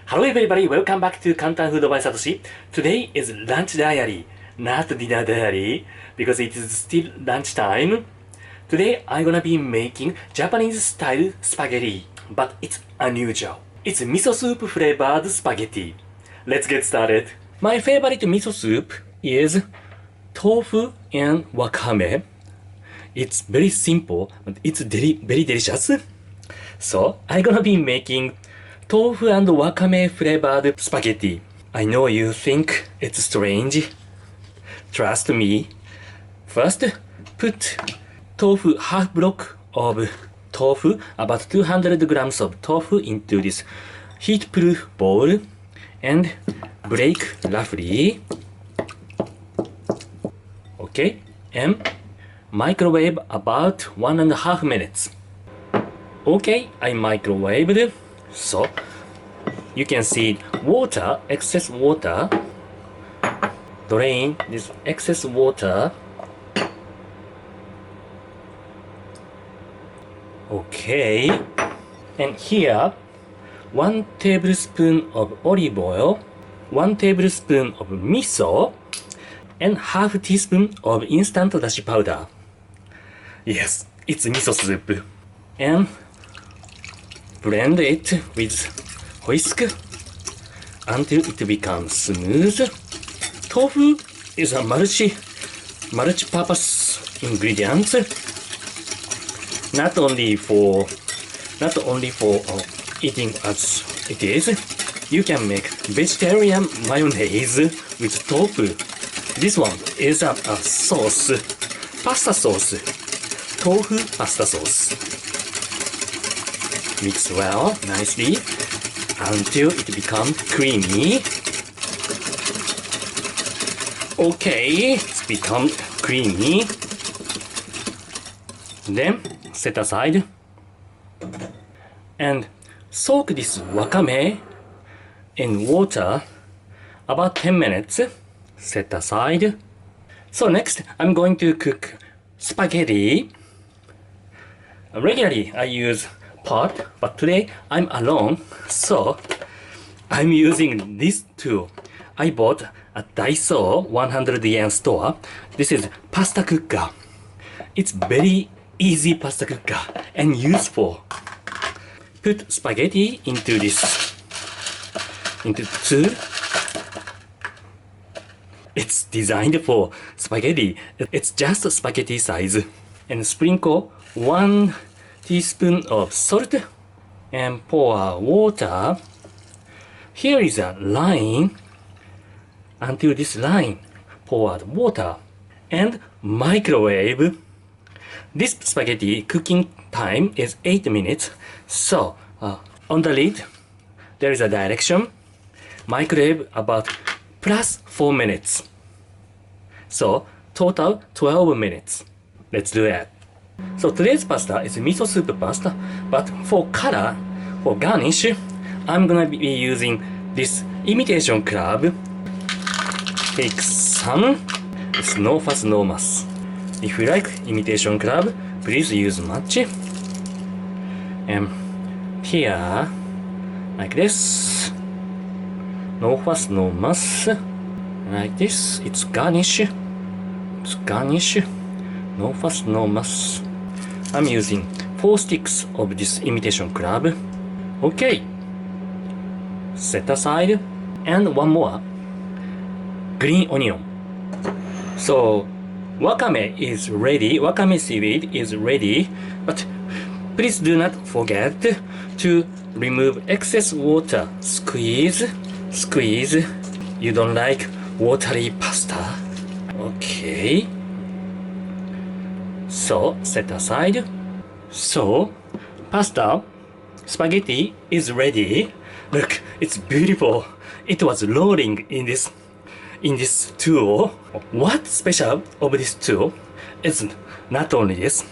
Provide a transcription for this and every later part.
Hello everybody, welcome back to KantanFood by Satoshi. Today is lunch diary, not dinner diary, because it is still lunchtime. Today I'm gonna be making Japanese style spaghetti, but it's unusual. It's miso soup flavored spaghetti. Let's get started. My favorite miso soup is tofu and wakame. It's very simple, but it's very delicious. So I'm gonna be making tofu and wakame flavored spaghetti. I know you think it's strange. Trust me. First, put tofu half block of tofu, about 200 grams of tofu into this heat-proof bowl and break roughly. Okay, and microwave about 1.5 minutes. Okay, I microwaved. So you can see water, excess water. Drain this excess water. Okay, and here 1 tablespoon of olive oil, 1 tablespoon of miso, and half teaspoon of instant dashi powder. Yes, it's miso soup. And blend it with whisk until it becomes smooth. Tofu is a multi-purpose ingredient. Not only for eating as it is. You can make vegetarian mayonnaise with tofu. This one is a sauce, pasta sauce, tofu pasta sauce. Mix well nicely until it becomes creamy. Okay, it's become creamy. Then set aside and soak this wakame in water about 10 minutes. Set aside. So next I'm going to cook spaghetti. Regularly I use pot, but today I'm alone, so I'm using this tool. I bought at Daiso 100 yen store. This is pasta cooker. It's very easy pasta cooker and useful. Put spaghetti into this, into the tool. It's designed for spaghetti. It's just spaghetti size. And sprinkle 1 teaspoon of salt and pour water. Here is a line. Until this line, pour water and microwave. This spaghetti cooking time is 8 minutes. So on the lid there is a direction. Microwave about plus 4 minutes. So total 12 minutes. Let's do that. So today's pasta is miso soup pasta, but for color, for garnish, I'm gonna be using this imitation crab. Take some. It's no fuss, no muss. If you like imitation crab, please use much. And here, like this. No fuss, no muss. Like this. It's garnish. It's garnish. No fuss, no muss. I'm using 4 sticks of this imitation crab. Okay. Set aside. And one more. Green onion. So wakame is ready. Wakame seaweed is ready. But please do not forget to remove excess water. Squeeze. Squeeze. You don't like watery pasta. Okay. So set aside. So pasta, spaghetti is ready. Look, it's beautiful. It was rolling in this tool. What's special of this tool is not only this.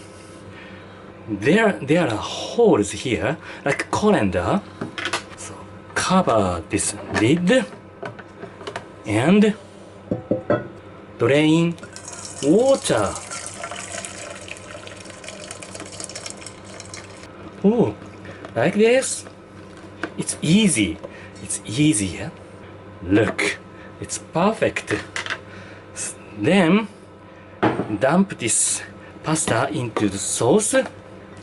There are holes here like colander. So cover this lid and drain water. Oh, like this. It's easy. It's easier. Look, it's perfect. Then dump this pasta into the sauce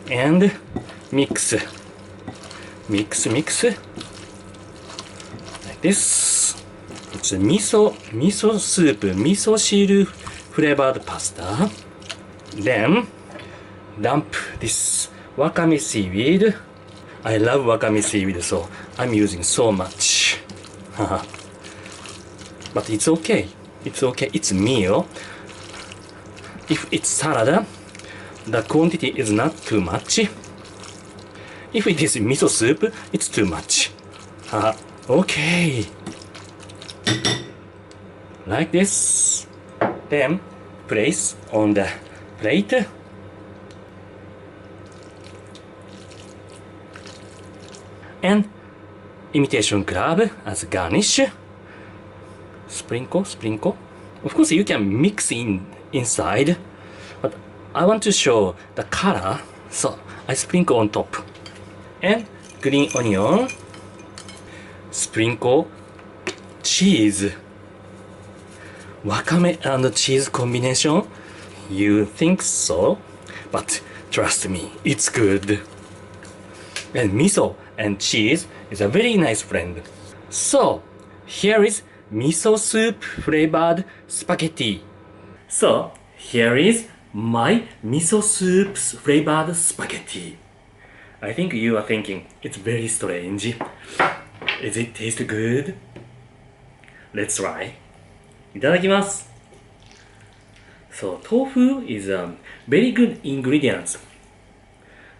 and mix like this. It's a miso soup, miso shiru flavored pasta. Then dump this wakame seaweed. I love wakame seaweed, so I'm using so much. But it's okay. It's okay. It's meal. If it's salad, the quantity is not too much. If it is miso soup, it's too much. Okay. Like this. Then place on the plate. And imitation crab as garnish. Sprinkle. Of course, you can mix inside, but I want to show the color, so I sprinkle on top. And green onion. Sprinkle cheese. Wakame and cheese combination? You think so? But trust me, it's good. And miso and cheese is a very nice friend. So, here is miso soup flavored spaghetti. So, here is my miso soup flavored spaghetti. I think you are thinking, it's very strange. Is it taste good? Let's try. いただきます。So, tofu is a very good ingredient.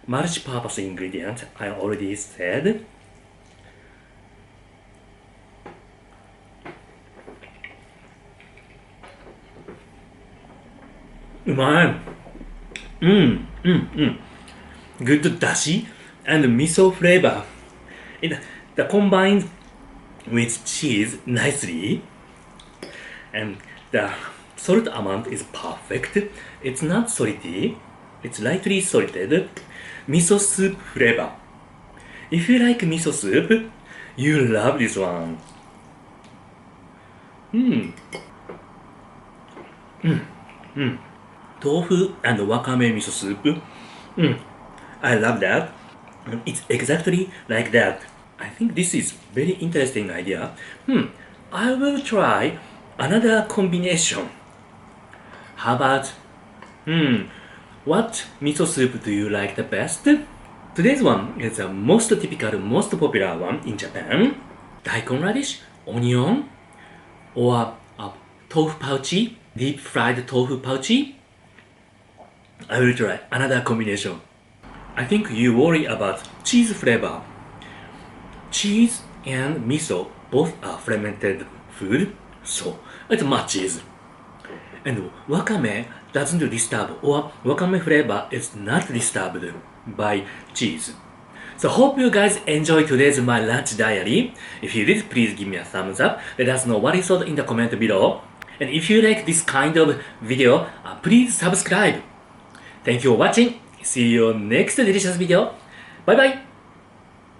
Multi-purpose ingredient, I already said. Umai. Good dashi and miso flavor. It combines with cheese nicely. And the salt amount is perfect. It's not salty. It's lightly salted. Miso soup flavor. If you like miso soup, you love this one. Tofu and wakame miso soup. I love that. It's exactly like that. I think this is very interesting idea. I will try another combination. How about, what miso soup do you like the best? Today's one is the most typical, most popular one in Japan. Daikon radish, onion, or tofu pouchy, deep fried tofu pouchy. I will try another combination. I think you worry about cheese flavor. Cheese and miso both are fermented food, so it's much cheese. And wakame doesn't disturb, or wakame flavor is not disturbed by cheese. So hope you guys enjoyed today's my lunch diary. If you did, please give me a thumbs up. Let us know what you thought in the comment below. And if you like this kind of video, please subscribe. Thank you for watching. See you next delicious video. Bye bye.